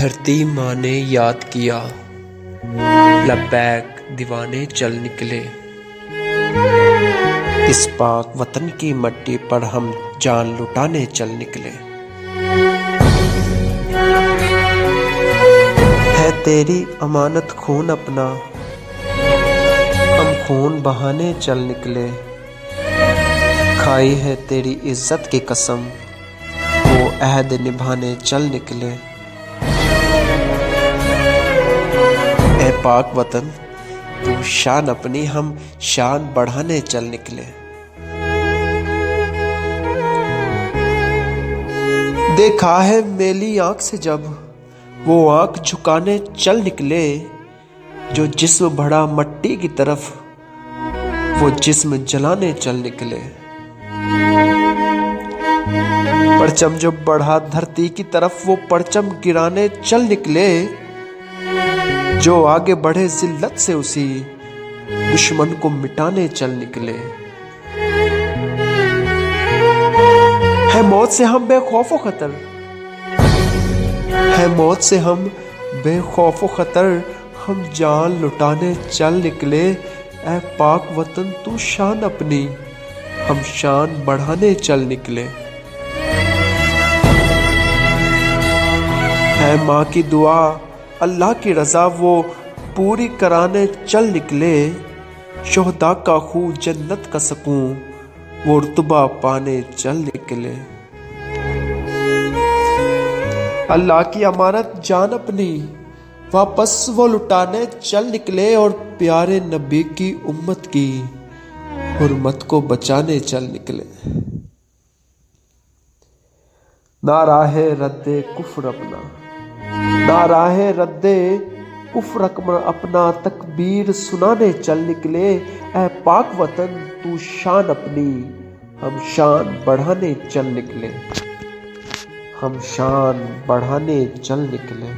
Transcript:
دھرتی ماں نے یاد کیا، لبیک دیوانے چل نکلے۔ اس پاک وطن کی مٹی پر ہم جان لٹانے چل نکلے۔ ہے تیری امانت خون اپنا، ہم خون بہانے چل نکلے۔ کھائی ہے تیری عزت کی قسم، وہ عہد نبھانے چل نکلے۔ اے پاک وطن تو شان اپنی، ہم شان بڑھانے چل نکلے۔ دیکھا ہے میلی آنکھ سے جب وہ آنکھ جھکانے چل نکلے، جو جسم بڑھا مٹی کی طرف وہ جسم جلانے چل نکلے۔ پرچم جو بڑھا دھرتی کی طرف وہ پرچم گرانے چل نکلے، جو آگے بڑھے ذلت سے اسی دشمن کو مٹانے چل نکلے۔ ہے موت سے ہم بے خوف و خطر، ہے موت سے ہم بے خوف و خطر، ہم جان لٹانے چل نکلے۔ اے پاک وطن تو شان اپنی، ہم شان بڑھانے چل نکلے۔ ہے ماں کی دعا اللہ کی رضا وہ پوری کرانے چل نکلے۔ شہداء کا خون جنت کا سکون وہ رتبہ پانے چل نکلے۔ اللہ کی امانت جان اپنی واپس وہ لٹانے چل نکلے، اور پیارے نبی کی امت کی حرمت کو بچانے چل نکلے۔ نہ راہ رد کفر اپنا، نہ راہ رد کفر اپنا، تکبیر سنانے چل نکلے۔ اے پاک وطن تو شان اپنی، ہم شان بڑھانے چل نکلے، ہم شان بڑھانے چل نکلے۔